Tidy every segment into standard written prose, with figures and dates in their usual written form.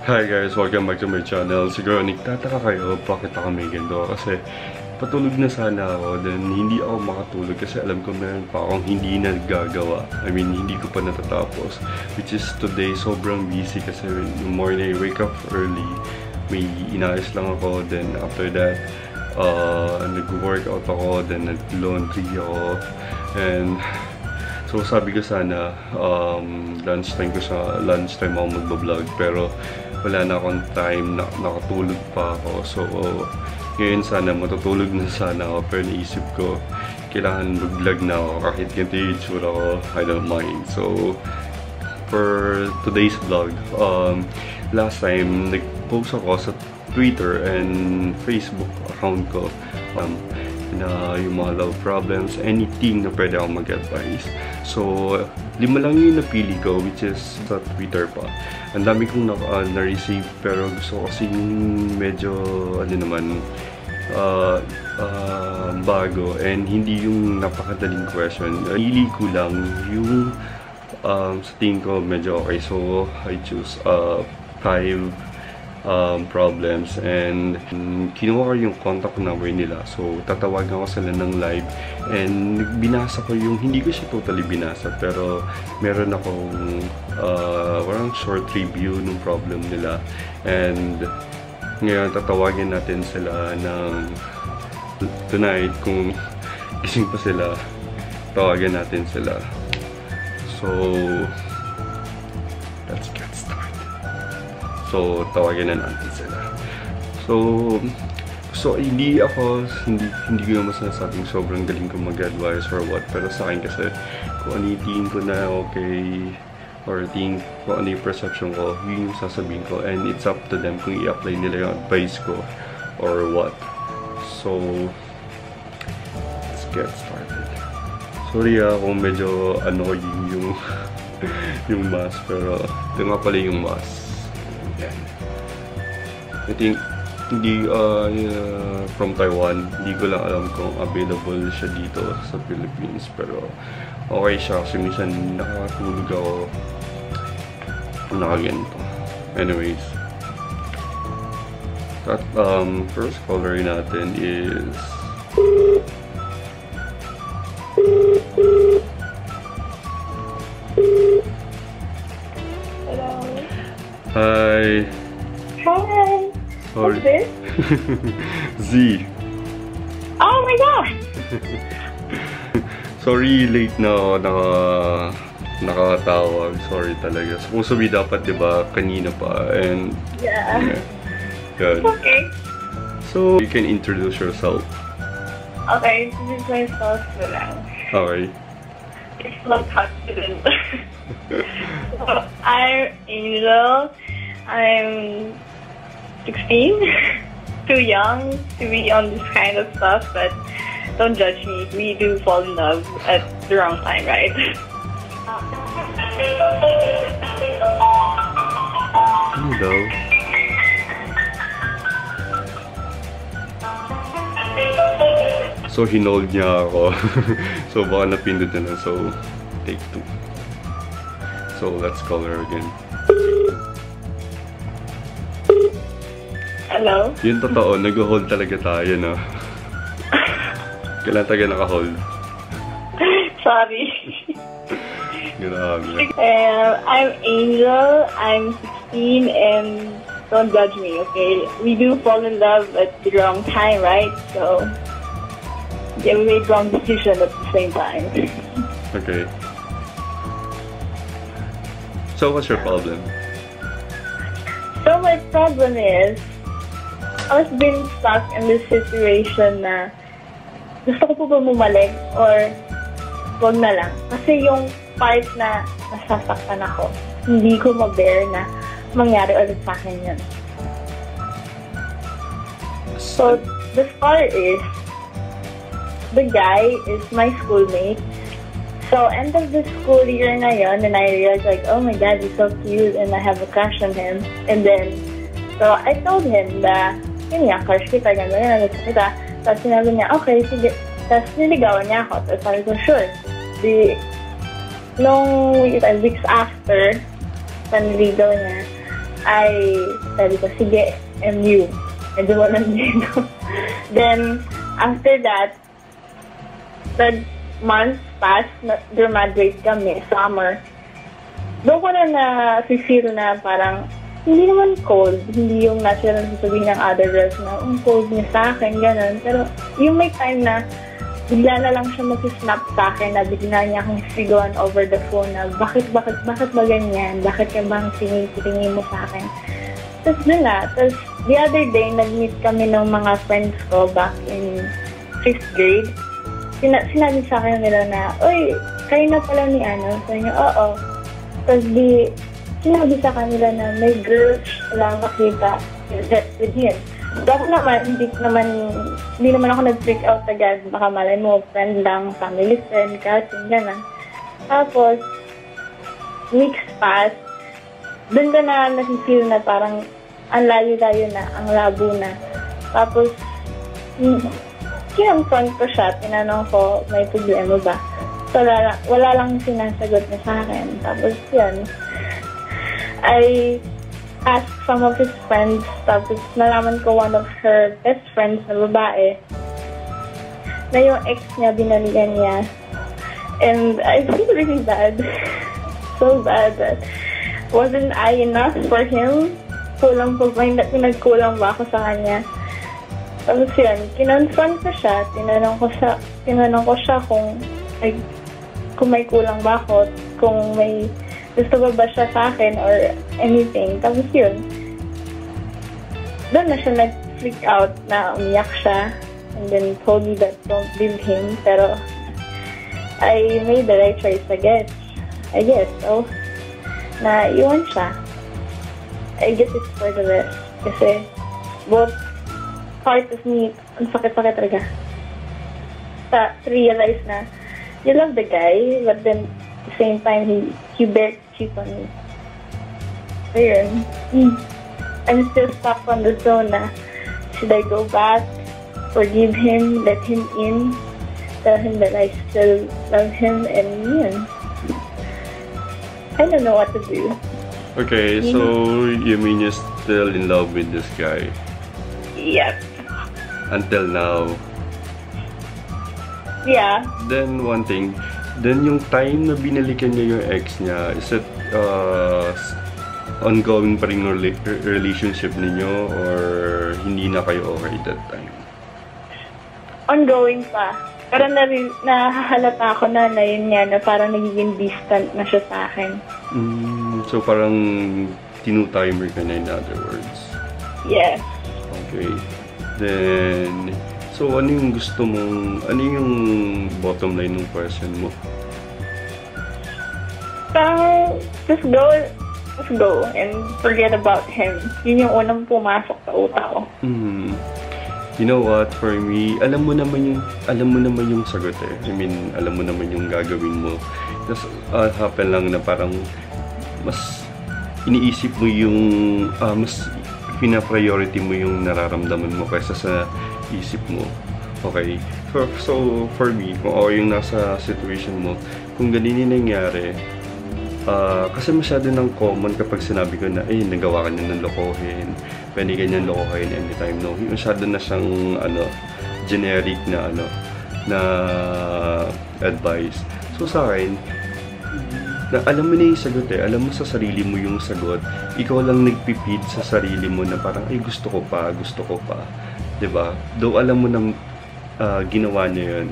Hi guys, welcome back to my channel. Siguro nagtataka kayo bakit ako may ganito kasi patulog na sana ako, then hindi ako makatulog kasi alam ko meron pa akong hindi nagagawa. I mean, hindi ko pa natatapos, which is today sobrang busy kasi yung morning I wake up early, may inayos lang ako, then after that nag-workout ako, then nag-laundry ako, and so sabi ko sana lunchtime ako mag-vlog, pero wala na akong time, nakatulog pa ako. So ngayon sana matutulog na sana ako, pero naisip ko kailangan mag-vlog na ako kahit ganito yung itsura ko, I don't mind. So for today's vlog, last time nag-post ako sa Twitter and Facebook account ko na yung mga love problems, anything na pwede akong mag-advise. So 5 lang yung napili ko, which is sa Twitter pa. Ang dami kong na-receive, pero gusto ko kasing medyo bago and hindi yung napakadaling question. Pili ko lang yung sa tingin ko medyo okay. So I choose 5 problems, and kinuha ko yung contact number nila. So tatawagan ko sila ng live, and binasa ko yung, hindi ko siya totally binasa, pero meron akong parang short review ng problem nila. And ngayon tatawagin natin sila ng tonight, kung gising pa sila, tawagan natin sila. So let's get started. So tawagin na natin sila. So hindi ko naman sinasabing sobrang galing ko mag-advise or what, pero sa akin kasi kung ano yung tingin ko na okay, or tingin ko ano yung perception ko, yun yung sasabihin ko, and it's up to them kung i-apply nila yung advice ko or what. So let's get started. Sorry kung medyo annoying yung mask, pero ito nga pala yung mask. I think hindi from Taiwan, hindi ko lang alam kung available siya dito sa Philippines, pero okay siya kasi minsan nakatulog ako nakaganito. Anyways, that first caller natin is hello. Hi. Hi. Sorry. What's this? Z. Oh my god! Sorry, late na ako nakatawag. Sorry talaga. Supposed to be dapat, diba, kanina pa. And Yeah. good. Okay. So, you can introduce yourself. Okay, this is myself lang. Okay. It's not confident. So, I'm Angel. I'm 16. Too young to be on this kind of stuff, but don't judge me. We do fall in love at the wrong time, right? Ano daw? So, hinold niya ako. So, baka napindot na lang. So, take 2. So, let's call her again. Hello? Yun totoo, nag-hold talaga tayo, no? Kailan tayo naka-hold? Sorry. Grabe. I'm Angel. I'm 16, and don't judge me, okay? We do fall in love at the wrong time, right? So, yeah, we made wrong decision at the same time. Okay. So, what's your problem? So, my problem is, I was being stuck in this situation na gusto ko po ba bumalik or wag na lang. Kasi yung part na nasasaktan ako, hindi ko ma-bear na mangyari ulit sa akin yun. So, the story is, the guy is my schoolmate. So, end of the school year na yun, and I realized like, oh my god, he's so cute, and I have a crush on him. And then, so I told him na, yun nga, crush kita, gano'n, gusto kita. Tapos sinabi niya, okay, sige. Tapos niligawan niya ako. Tapos sabi ko, sure. Nung weeks after, panligaw niya, ay sabi ko, sige, MU. Medyo walang dito. Then, after that, the months passed, graduate kami, summer. Doon ko na feel na parang, hindi naman cold. Hindi yung natural na sasabihin ng other girls na, cold niya sa akin, gano'n. Pero yung may time na, bigla na lang siya mag-snap sa akin na bigla niya akong sigawan over the phone na, bakit ba ganyan? Bakit ka bang tingin mo sa akin? Tapos dun na. Tapos the other day, nag-meet kami ng mga friends ko back in 5th grade. Sinabi sa akin nila na, uy, kayo na pala ni ano. Sabi niya, oo. Tapos sinabi sa kanila na may girl lang nakita with him. So ako naman, hindi naman ako nag-freak out agad. Baka malay mo, friend lang, family friend, cousin, gano'n. Tapos, weeks pass, dun ko na nasifeel na parang ang layo-layo na, ang labo na. Tapos, kinonfront ko siya, tinanong ko, may problema ba? So, wala lang sinasagot niya sa akin. Tapos, yun. I asked some of his friends, tapos nalaman ko one of her best friends na babae, na yung ex niya, binalikan niya. And I feel really bad. So bad that wasn't I enough for him? Pinagkulang ba ako sa kanya? Tapos yun, kinonfront ko siya, tinanong ko siya kung may kulang ba ako, kung may gusto ba siya sa akin or anything. Tapos yun, doon na siya nag-freak out na umiyak siya and then told me that don't leave him. Pero I made the right choice, I guess. So, na iwan siya. I guess it's for the best. Kasi both part of me, ang sakit-sakit talaga. To realize na you love the guy, but then at the same time, he begged to cheat on me. So yun. I'm still stuck on the zone na should I go back, forgive him, let him in, tell him that I still love him, and yun. I don't know what to do. Okay, so you mean you're still in love with this guy? Yep. Until now? Yeah. Then one thing, then yung time na binalikan niya yung ex niya, is it ongoing pa rin yung relationship ninyo or hindi na kayo okay that time? Ongoing pa. Pero nahahalata ako na yun nga, na parang nagiging distant na siya sa akin. So parang tinu-timer ka na, in other words? Yes. Okay. Then, so ano yung gusto mong, ano yung bottom line ng question mo? Parang, just go and forget about him. Yun yung unang pumasok sa utak ko. You know what, for me, alam mo naman yung sagot eh. I mean, alam mo naman yung gagawin mo. Just happen lang na parang mas iniisip mo yung mas pina-priority mo yung nararamdaman mo kaysa sa isip mo. Okay? So for me, kung ako yung nasa situation mo, kung ganun yung nangyari, kasi masyado ng common kapag sinabi ko na, nagawa ka niya ng lokohin, pwede ganyan lokohin anytime, no? Masyado na siyang, generic na, na advice. So sa akin, na alam mo na yung sagot eh, alam mo sa sarili mo yung sagot, ikaw lang nagpipid sa sarili mo na parang, gusto ko pa. Diba? Though alam mo na ginawa niya yun,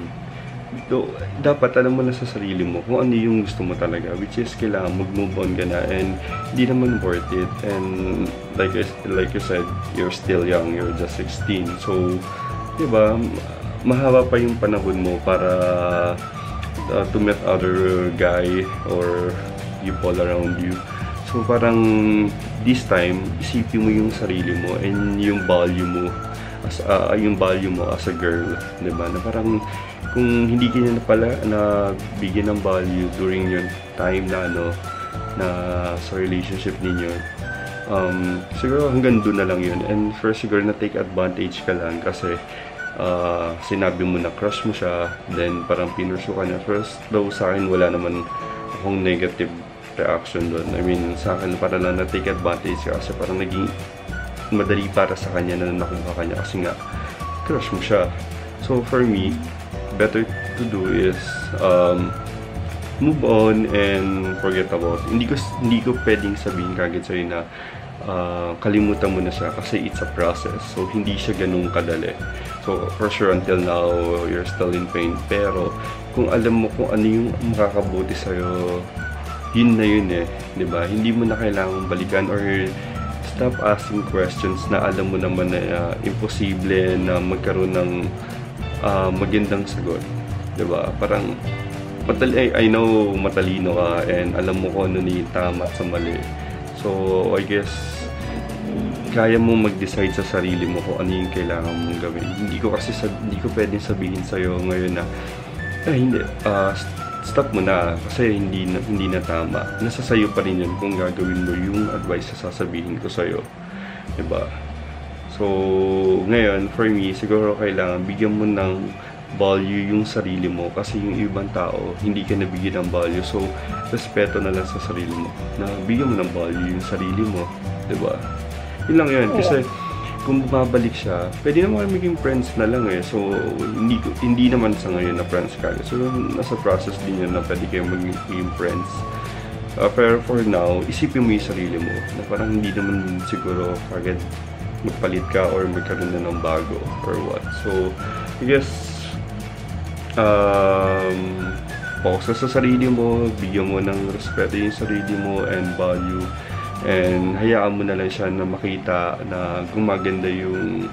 dapat alam mo na sa sarili mo kung ano yung gusto mo talaga, which is kailangan mag-move on ka na, and hindi naman worth it. And like you said, you're still young, you're just 16, so diba, mahaba pa yung panahon mo para to meet other guy or people around you. So parang this time, isipin mo yung sarili mo and yung value mo as a girl, diba? Na parang kung hindi ka na pala na bigyan ng value during your time na na sa relationship ninyo, siguro hanggang doon na lang yun. And first, siguro na take advantage ka lang kasi sinabi mo na crush mo siya, then parang pinursu ka na. First, though sa akin wala naman akong negative reaction doon. I mean, sa akin, para lang na-take advantage siya kasi parang naging madali para sa kanya na nakuha kanya kasi nga, crush mo siya. So, for me, better to do is, move on and forget about it. Hindi ko pwedeng sabihin kagad sa'yo na kalimutan mo na siya kasi it's a process. So, hindi siya ganun kadali. So, for sure, until now, you're still in pain. Pero, kung alam mo kung ano yung makakabuti sa'yo, yun na yun eh. Diba? Hindi mo na kailangang balikan or stop asking questions na alam mo naman na imposible na magkaroon ng magandang sagot. Diba? Parang, I know matalino ka and alam mo kung ano yung tama at sa mali. So, I guess, kaya mo mag-decide sa sarili mo kung ano yung kailangan mong gawin. Hindi ko pwedeng sabihin sa'yo ngayon na, hindi, stop mo na kasi hindi na tama. Nasa sayo pa rin yun kung gagawin mo yung advice na sasabihin ko sa'yo. Diba? So, ngayon, for me, siguro kailangan bigyan mo ng value yung sarili mo kasi yung ibang tao hindi ka nabigyan ng value, so respeto na lang sa sarili mo na bigyan mo ng value yung sarili mo, diba? Yun lang yun, kasi kung bumabalik siya, pwede naman maging friends na lang eh, so hindi naman sa ngayon na friends ka, so nasa process din yun na pwede kayo maging friends. Pero for now, isipin mo yung sarili mo na parang hindi naman siguro kagad magpalit ka or magkaroon na ng bago or what. So I guess focus sa sarili mo, bigyan mo ng respeto yung sarili mo and value, and hayaan mo na lang siya na makita na gumaganda yung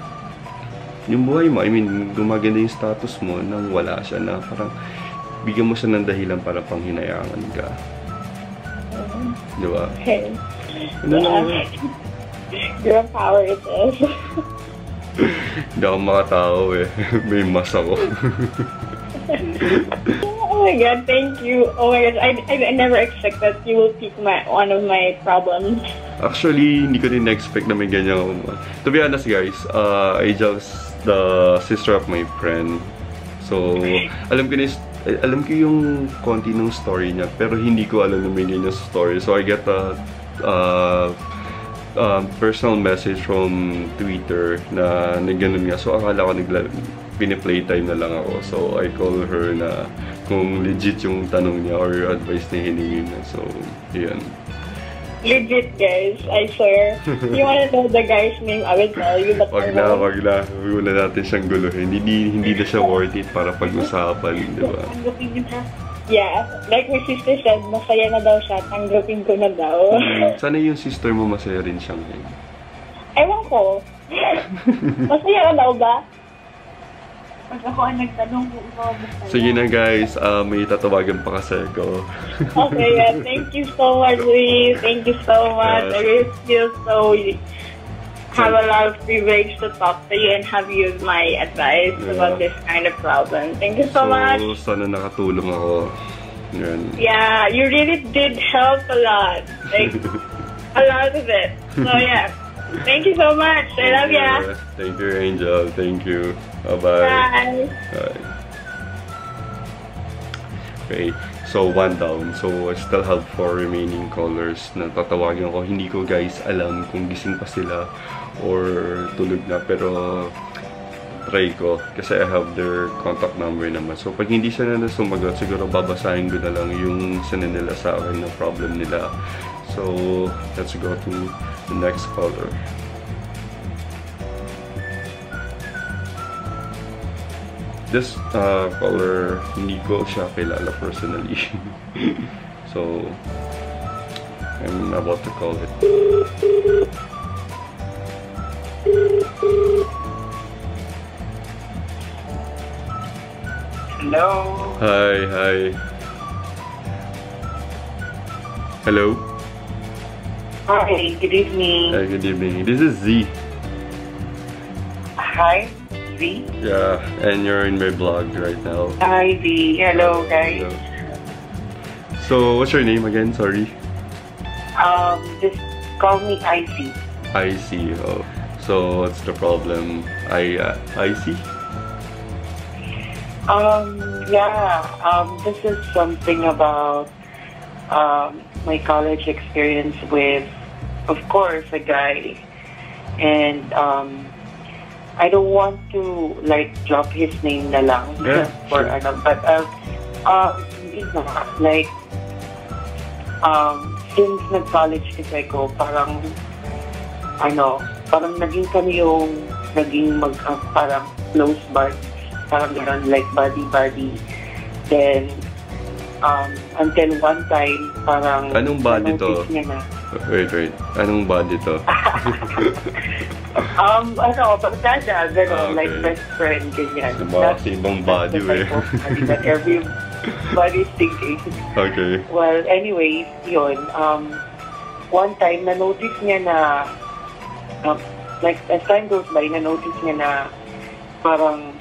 buhay mo. I mean, gumaganda yung status mo nang wala siya, na parang bigyan mo siya ng dahilan para panghinayangan ka. Diba? Okay. Ano lang? Girl power it is. Hindi ako makatao eh. May mas ako. Oh my god, thank you. Oh my god, I never expect that you will pick one of my problems. Actually, hindi ko din na-expect na may ganyan. To be honest guys, I just the sister of my friend. So, alam ko yung konti ng story niya, pero hindi ko alam na may ganyan story. So, I get a personal message from Twitter na ganun nga. So, akala ko pini-playtime na lang ako. So, I call her na kung legit yung tanong niya or advice na hiningi niya. So, yun. Legit, guys. I swear. You wanna know the guy's name? I will tell you. But wag na. Huwag na natin siyang guluhin. Hindi na siya worth it para pag-usapan, di ba? Yeah. Like my sister said, masaya na daw siya. Tanggapin ko na daw. Sana yung sister mo masaya rin siyang yun. Ewan ko. Masaya ka daw ba? Pag ako ang nagtanong kung ikaw masaya. Sige na guys, may tatawagan pa kasi ako. Okay, yeah. Thank you so much, Lee. Thank you so much. I really feel so have a lot of privilege to talk to you and have used my advice about this kind of problem. Thank you so much. Sana nakatulong ako. Yan. Yeah, you really did help a lot. Like, a lot of it. So yeah. Thank you so much. I love ya. Thank you, Angel. Thank you. Bye-bye. Bye. Bye. Okay, so 1 down. So I still have 4 remaining callers na tatawagin ko. Hindi ko guys alam kung gising pa sila or tulog na, pero try ko kasi I have their contact number naman. So pag hindi sila na sumagot, siguro babasahin ko na lang yung sinin nila sa akin na problem nila. So let's go to the next caller. This caller, hindi ko siya kilala personally. So I'm about to call it. Hello. Hi. Hello. Hi, good evening. Hi, good evening. This is Z. Hi, Z. Yeah, and you're in my blog right now. Hi, Z. Hello, guys. Hello. So, what's your name again? Sorry. Just call me Icy. Icy. Oh. So, what's the problem? Icy? Yeah. This is something about my college experience with, of course, a guy. And I don't want to like drop his name na lang for ano, but like since nag-college kasi ko, parang naging kami yung parang close bud, parang gano'n, like buddy. Then until one time, parang anong body to? Niya na. Wait. Anong body to? Barkada, gano'n, Okay. like best friend, ganyan. So, baka kasi ibang body, the type of body that everybody's thinking. Okay. Well, anyways, yun, one time, na-notice niya na, like, as time goes by, na-notice niya na parang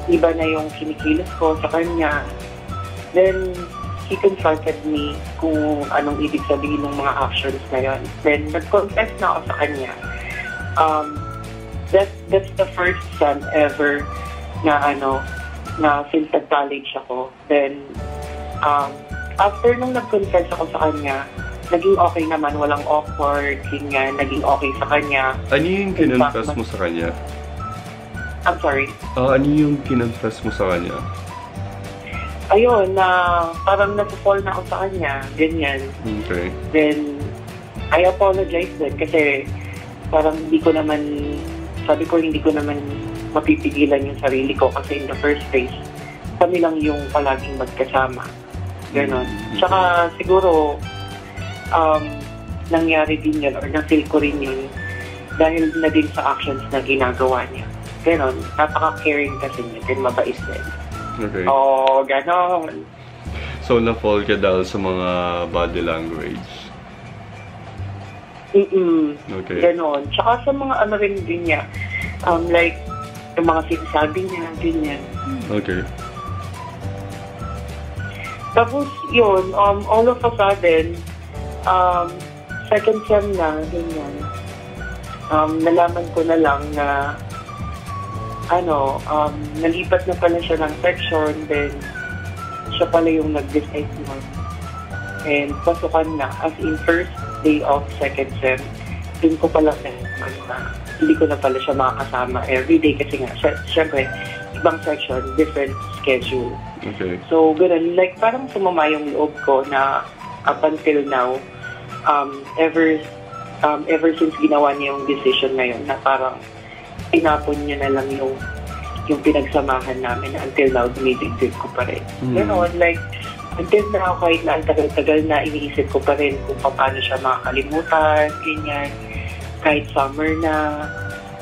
iba na yung kinikilos ko sa kanya. Then, he confronted me kung anong ibig sabihin ng mga actions na yun. Then, nag-confess na ako sa kanya. That's the first time ever na since nag-college ako. Then, after nung nag-confess ako sa kanya, naging okay naman, walang awkward, ganyan, naging okay sa kanya. Ano yung kinonfess mo sa kanya? I'm sorry? Ano yung kinonfess mo sa kanya? Ayun, parang nasa-fall na ako sa kanya, ganyan. Okay. Then, I apologize din kasi parang hindi ko naman mapipigilan yung sarili ko kasi in the first place, kami lang yung palaging magkasama. Ganon. Tsaka siguro, nangyari din yun or na-feel ko rin yun dahil na din sa actions na ginagawa niya. Ganon. Napaka-caring kasi niya. Then mabait din. Okay. Oh, ganon. So, na-fall ka dahil sa mga body language? Okay. Ganon. Tsaka sa mga ano rin din niya, like, yung mga sinasabi niya, ganyan. Okay. Tapos, yun, all of a sudden, second sem na, ganyan. Nalaman ko na lang na nalipat na pala siya ng section, then siya pala yung nag-decide nun. And pasukan na, as in first day of second sem, dun ko pala hindi ko na pala siya makakasama everyday kasi nga, syempre, ibang section, different schedule. Okay. So, ganun, like parang sumama yung loob ko na up until now, ever since ginawa niya yung decision na yun, na parang tinapon niya na lang yung pinagsamahan namin until now, dumidikdik ko pa rin. Ganon, like, until now, kahit na ang tagal-tagal na iniisip ko pa rin kung paano siya makakalimutan, ganyan, kahit summer na,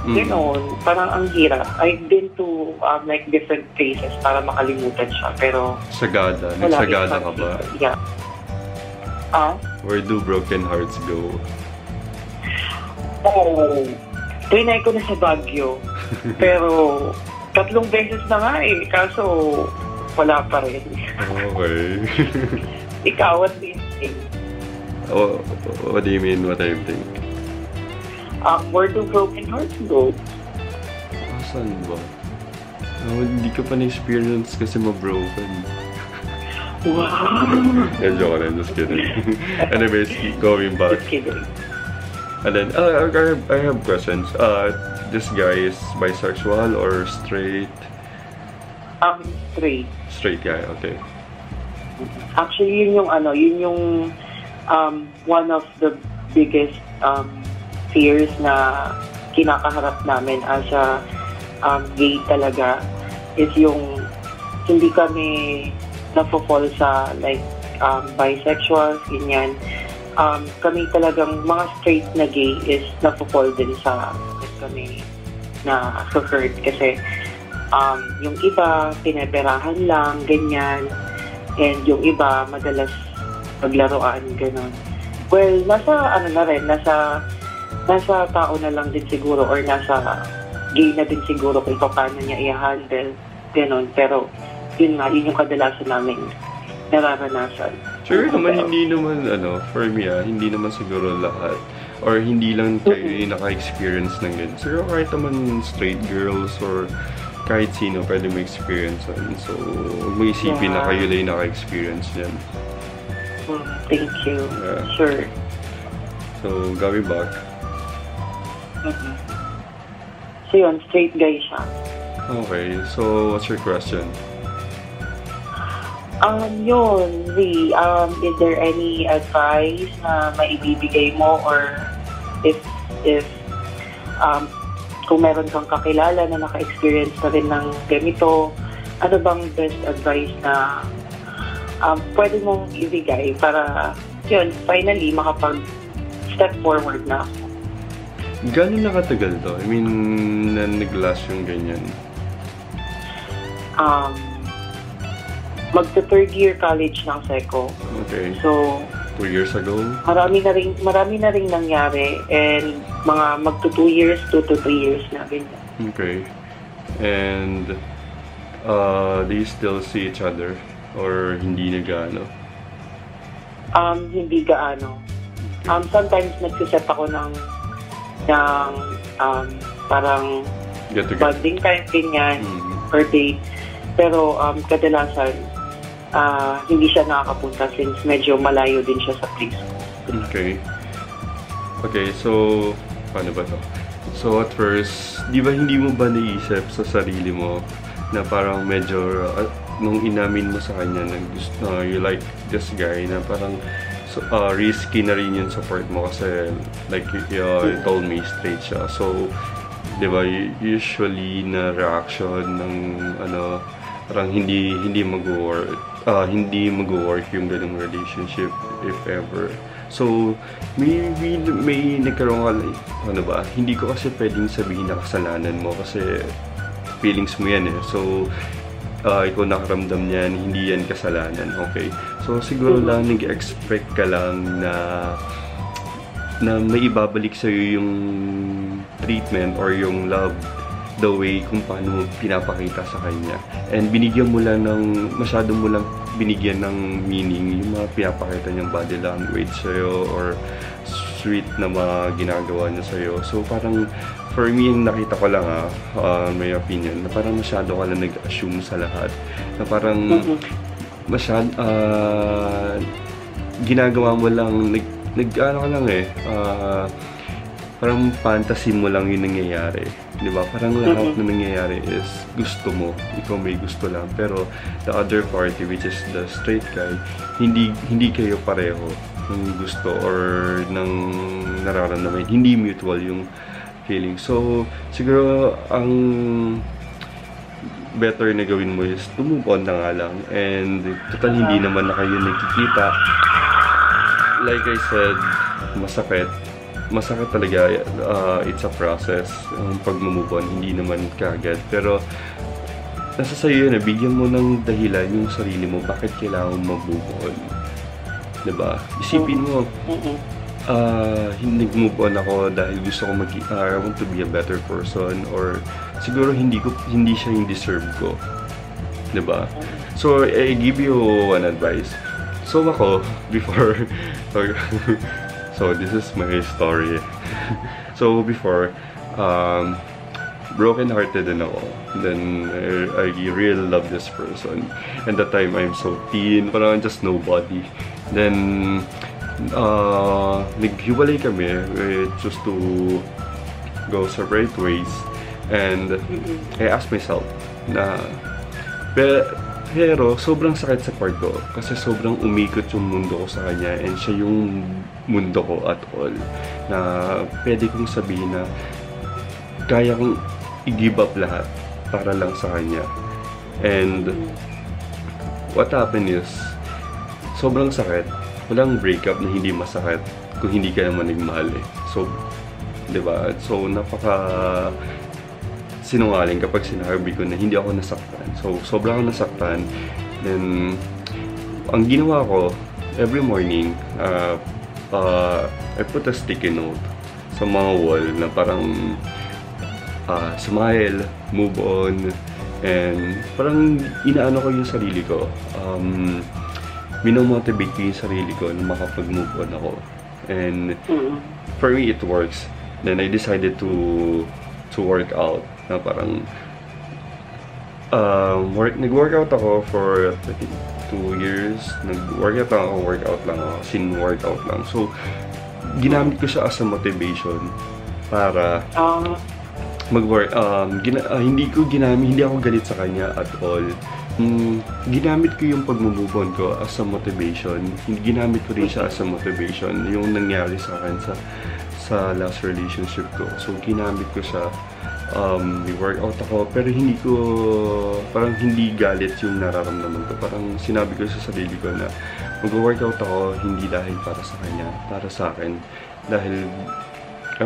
ganon, parang ang hirap. I've been to, like, different places para makalimutan siya, pero Sagada. Nagsagada ka ba? Yeah. Where do broken hearts go? Oh, trinay ko na sa Baguio. Pero, 3 beses na nga kaso wala pa rin. Okay. Ikaw, what do you think? What do you mean, what I think? Where do broken hearts go? Saan ba? Hindi ko pa na-experience kasi ma-broken. Wow! Joke rin, just kidding. Anyways, keep going back. Just kidding. And then, I have questions. This guy is bisexual or straight? Straight. Straight guy, okay. Actually, yun yung one of the biggest fears na kinakaharap namin as a gay talaga is yung hindi kami na-fall sa like bisexual, ganyan. Kami talagang mga straight na gay is na-fall din sa kami na hurt kasi yung iba pinaperahan lang, ganyan, and yung iba madalas maglaruan, gano'n. Well, nasa tao na lang din siguro or nasa gay na din siguro kung paano niya i-handle, gano'n. Pero yun yung kadalasan namin nararanasan. Sure naman, hindi naman, for me, hindi naman siguro lahat. Or hindi lang kayo yung naka-experience ng ganyan. Siguro kahit naman straight girls or kahit sino pwede mo experience yan. So, huwag mo isipin na kayo lang yung naka-experience yan. Thank you. Yeah. Sure. So, Gabi back. So yun, straight guy siya. Okay, so what's your question? Yun, Lee, is there any advice na maibibigay mo or if kung meron kang kakilala na naka-experience na rin ng ganito, ano bang best advice na pwede mong ibigay para yun, finally makapag-step forward na ako? Gano'n nakatagal to? I mean, na nag-last yung ganyan? Magta-third year college ng Seco. Okay. So, 2 years ago? marami na ring nangyari and mga magto 2 years, 2 to 3 years na ganyan. Okay. And, do you still see each other? Or hindi na gaano? Hindi gaano. Sometimes nagsiset ako ng parang Get together? bonding time, ganyan, per day. Pero kadalasan, hindi siya nakakapunta since medyo malayo din siya sa place. Okay. Okay, so, paano ba to? So, at first, di ba hindi mo ba naisip sa sarili mo na parang medyo, nung inamin mo sa kanya na gusto, you like this guy, na parang risky na rin yung support mo kasi like you told me straight siya. So, di ba, usually na reaction ng parang hindi mag-work yung ganung relationship if ever. So, may nagkaroon ka, hindi ko kasi pwedeng sabihin na kasalanan mo kasi feelings mo yan eh. So, ikaw nakaramdam niyan, hindi yan kasalanan, okay? So, siguro lang nag-expect ka lang na may ibabalik sa'yo yung treatment or yung love the way kung paano mo pinapakita sa kanya. And binigyan mo lang masyado mo lang binigyan ng meaning yung mga pinapakita niyang body language sa'yo or sweet na mga ginagawa niya sa'yo. So, parang for me, yung nakita ko lang may opinion, na parang masyado ka lang nag-assume sa lahat. Na parang ginagawa mo lang, parang fantasy mo lang yung nangyayari. Di ba? Parang lahat na nangyayari is gusto mo. Ikaw may gusto lang. Pero the other party, which is the straight guy, hindi kayo pareho ng gusto or ng nararamdaman. Hindi mutual yung feeling. So, siguro, ang better na gawin mo is move on na nga lang. And, total hindi naman na kayo nagkikita. Like I said, masakit. Masakit talaga. It's a process. Pag-move on, hindi naman kagad. Pero, nasa sa'yo yun, bigyan mo ng dahilan yung sarili mo bakit kailangan mag-move on. Diba? Isipin mo, nag-move on ako dahil gusto ko I want to be a better person or siguro hindi siya yung deserve ko. Diba? So, I give you one advice. So, ako, before, so, this is my story. So, before, broken-hearted din ako. Then, I really love this person. And that time, I'm so teen, parang just nobody. Then, naghiwalay kami. We chose to go separate ways. And I asked myself na pero sobrang sakit sa part ko kasi sobrang umikot yung mundo ko sa kanya and siya yung mundo ko at all. Na pwede kong sabihin na kaya kong i-give up lahat para lang sa kanya. And what happened is sobrang sakit. Walang breakup na hindi masakit kung hindi ka naman nagmahal eh. So, diba? So, napaka sinungaling kapag sinabi ko na hindi ako nasaktan. So, sobrang ako nasaktan. Then, ang ginawa ko, every morning, I put a sticky note sa mga wall na parang smile, move on, and parang inaano ko yung sarili ko. Minomotivate ko yung sarili ko na makapag-move on ako. And for me, it works. Then I decided to work out. Na parang nag-workout ako for I think 2 years, workout lang ako, workout lang. So, ginamit ko siya as a motivation para mag-work. Hindi ako galit sa kanya at all. Ginamit ko yung pag-move on ko as a motivation. Ginamit ko rin siya as a motivation. Yung nangyari sa akin sa last relationship ko. So, ginamit ko siya. Workout ako, pero parang hindi galit yung nararamdaman ko. Parang sinabi ko sa sarili ko na mag-workout ako, hindi dahil para sa kanya, para sa akin. Dahil, I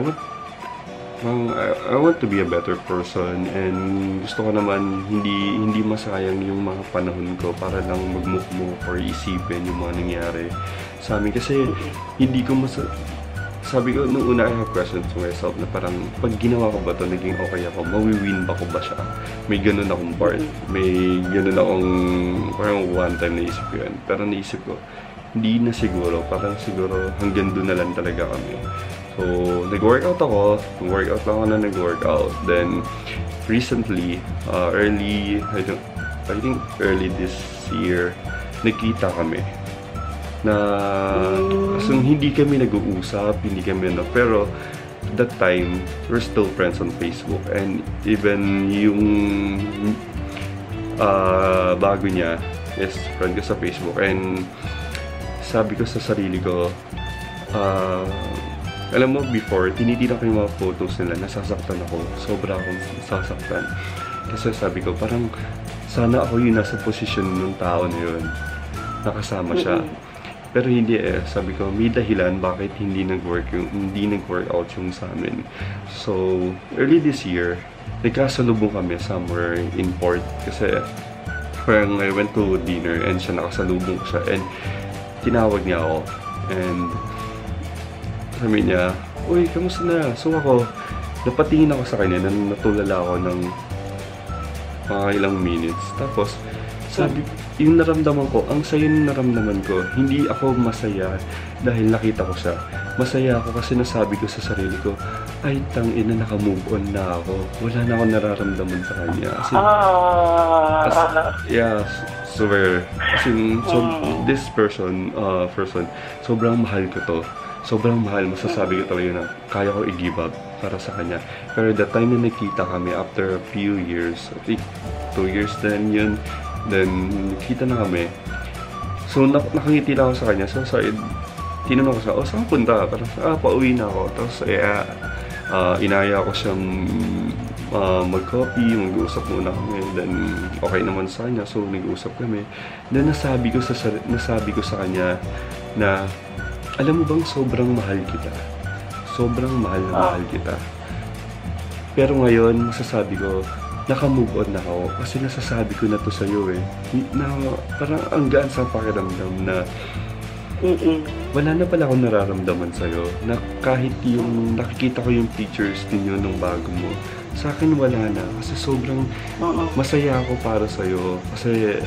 want to be a better person, and gusto ko naman hindi masayang yung mga panahon ko para lang magmukmuk or isipin yung mga nangyari sa amin. Kasi hindi ko sabi ko, nung una I have questions to myself na parang, pag ginawa ko ba ito, naging okay ako, mawiwin ba ko ba siya? May ganun akong part. May ganun akong, parang one time naisip ko yun. Pero naisip ko, hindi na siguro. Parang siguro hanggang doon na lang talaga kami. So, nag-workout ako. Nag-workout. Then, recently, I think early this year, nagkita kami. So, hindi kami nag-uusap, pero that time, we're still friends on Facebook, and even yung bago niya is friend ko sa Facebook, and sabi ko sa sarili ko, alam mo, before, tinitingnan ko yung mga photos nila, nasasaktan ako, sobra akong nasasaktan, kasi sabi ko, parang sana ako yung nasa posisyon ng tao na yun, nakasama siya. Pero hindi sabi ko, may dahilan bakit hindi nag-workout yung sa amin. So, early this year, nagkasalubong kami somewhere in port. Kasi, parang I went to dinner and siya nakasalubong siya. And, tinawag niya ako. And, sabi niya, uy, kamusta na? So ako, napatingin ako sa kanya, natulala ako ng mga ilang minutes. Tapos, sabi, yung naramdaman ko, ang saya ng naramdaman ko, hindi ako masaya dahil nakita ko siya. Masaya ako kasi nasabi ko sa sarili ko, ay, tangina, naka-move on na ako. Wala na akong nararamdaman sa kanya. This person, sobrang mahal ko to. Sobrang mahal, masasabi ko talaga na kaya ko i-give up para sa kanya. Pero the time na nakita kami, after a few years, I think 2 years then yun, then, kita na kami. So, nakangiti lang ako sa kanya. So, tinanong ko siya, saan punta? Parang, pauwi na ako. Tapos, inaya ko siyang mag-coffee, mag-uusap muna kami. Then, okay naman sa kanya. So, nag-uusap kami. Then, nasabi ko sa kanya na, alam mo bang sobrang mahal kita? Sobrang mahal na mahal kita. Pero ngayon, masasabi ko, naka-move on na ako kasi nasasabi ko na to sa'yo na parang ang gaan sa pakiramdam na wala na pala akong nararamdaman sa'yo, na kahit yung nakikita ko yung pictures ninyo nung bago mo, sa akin wala na kasi sobrang masaya ako para sa'yo kasi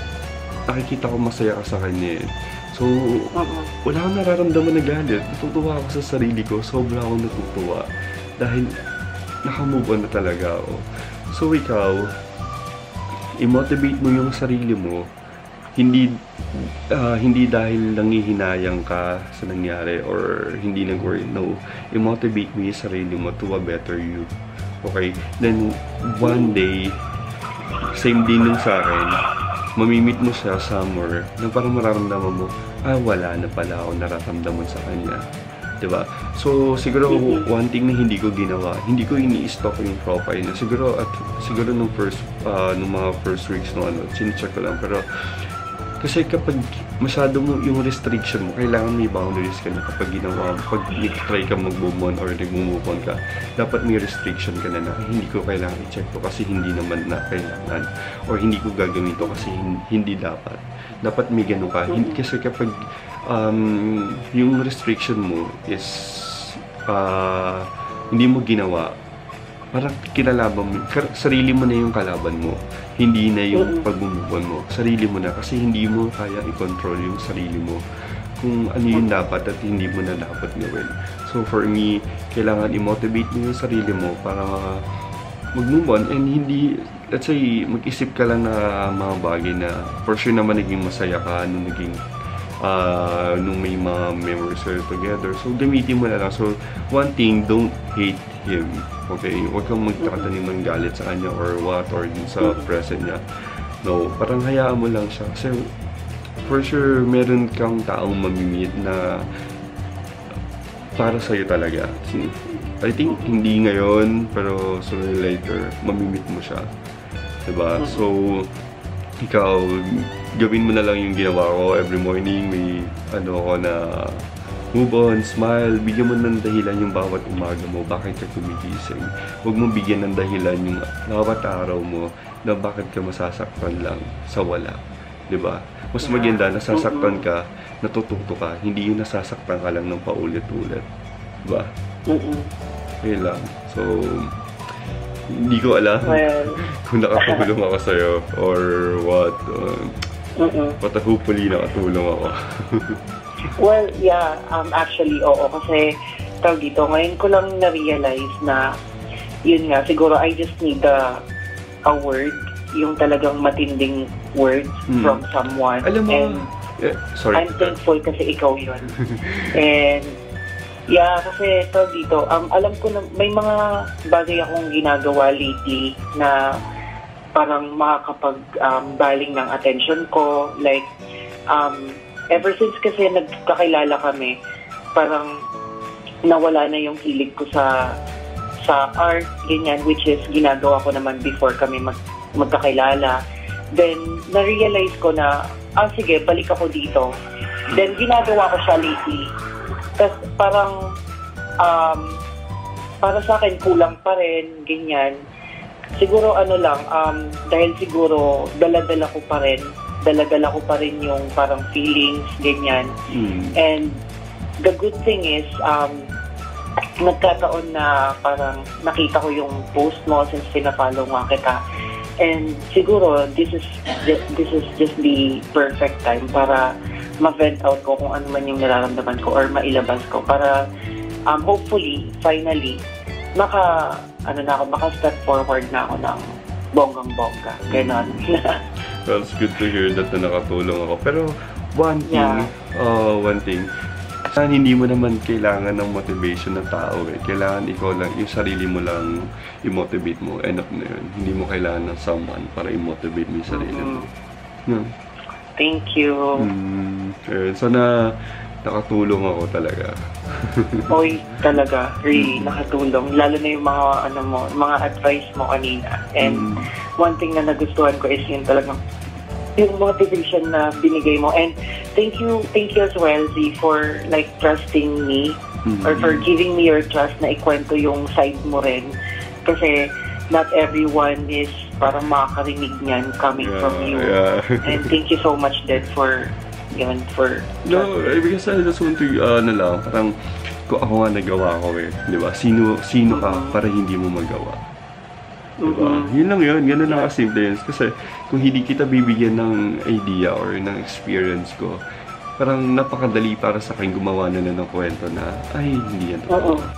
nakikita ko masaya ka sa kanya So, wala akong nararamdaman na galit. Natutuwa ako sa sarili ko, sobra akong natutuwa dahil naka-move on na talaga ako. So, ikaw, i-motivate mo yung sarili mo, hindi dahil nangihinayang ka sa nangyari or hindi nag-worry. No, i-motivate mo yung sarili mo to a better you. Okay? Then, one day, same din nung sa akin, mamimit mo siya somewhere na parang mararamdaman mo, wala na pala ako nararamdaman sa kanya. Diba? So, siguro one thing na hindi ko ginawa, hindi ko ini-stalk yung profile na siguro nung mga first weeks chine-check ko lang, pero kasi kapag masyado mo yung restriction mo, kailangan may boundaries ka na kapag nag-try ka mag-move on or nag-move on ka, dapat may restriction ka na hindi ko kailangan i-check to kasi hindi naman na kailangan or hindi ko gagawin to kasi hindi dapat may ganun ka. Kasi kapag yung restriction mo is hindi mo ginawa, parang kinalaban mo, sarili mo na yung kalaban mo, hindi na yung pag-move-on mo, sarili mo na kasi hindi mo kaya i-control yung sarili mo kung ano yung dapat at hindi mo na dapat gawin. So for me, kailangan i-motivate mo yung sarili mo para mag-move on and let's say, mag-isip ka lang na mga bagay na for sure naman naging masaya ka nung nung may mga memories together. So, gamitin mo na lang. So, one thing, don't hate him. Okay? Huwag kang magtatanim ng galit sa kanya or what, or sa present niya. No, parang hayaan mo lang siya. Kasi, for sure, meron kang taong mamimit na para sa'yo talaga. I think, hindi ngayon, pero sooner or later, mamimit mo siya. Diba? So, ikaw, gawin mo na lang yung ginawa ko every morning. May ako na move on, smile, bigyan mo ng dahilan yung bawat umaga mo, bakit ka gumigising. Huwag mo bigyan ng dahilan yung bawat araw mo na bakit ka masasaktan lang sa wala. Diba? Mas maganda, nasasaktan ka, natututo ka, hindi yung nasasaktan ka lang ng paulit-ulit. Diba? Yun lang. So, hindi ko alam kung nakatulong ako sa'yo or what. But hopefully nakatulong ako. Well, yeah, actually, oo. Kasi, tawag dito, ngayon ko lang na-realize na, yun nga, siguro I just need a word, yung talagang matinding words from someone. Alam mo, and sorry. I'm thankful kasi ikaw yun. And, yeah, kasi tawag dito, alam ko na may mga bagay akong ginagawa lately na parang makakapag-baling ng attention ko. Like, ever since kasi nagkakilala kami, parang nawala na yung hilig ko sa art, ganyan, which is ginagawa ko naman before kami magkakilala. Then, na-realize ko na, sige, balik ako dito. Then, ginagawa ko siya lately. Tapos parang, para sa akin, kulang pa rin, ganyan. Siguro dahil siguro dala-dala ko pa rin yung parang feelings, ganyan. And the good thing is, nagkataon na parang nakita ko yung post mo since pina-follow nga kita. And siguro, this is just the perfect time para ma-vent out ko kung ano man yung nararamdaman ko or mailabas ko para hopefully, finally, maka-step forward na ako ng bonggang-bongga. Ganon. Well, it's good to hear that na nakatulong ako. Pero one thing, hindi mo naman kailangan ng motivation ng tao eh. Kailangan ikaw lang, yung sarili mo lang i-motivate mo. Enough na yun. Hindi mo kailangan ng someone para i-motivate mo yung sarili mo. No? Thank you. Sana nakatulong ako talaga. Oy, talaga. Really, nakatulong. Lalo na yung mga advice mo kanina. And one thing na nagustuhan ko is yung talagang yung motivation na binigay mo. And thank you as well, Z, for like trusting me or for giving me your trust na ikwento yung side mo rin. Kasi not everyone is parang makakarinig niyan coming from you. And thank you so much, Dad, for no, because I just want to, parang kung ako nga nagawa ko eh. Diba? Sino ka para hindi mo magawa? Diba? Yun lang yun. Ganun lang kasimple yun. Kasi kung hindi kita bibigyan ng idea or ng experience ko, parang napakadali para sa akin gumawa na ng kwento na, ay, hindi yan totoo.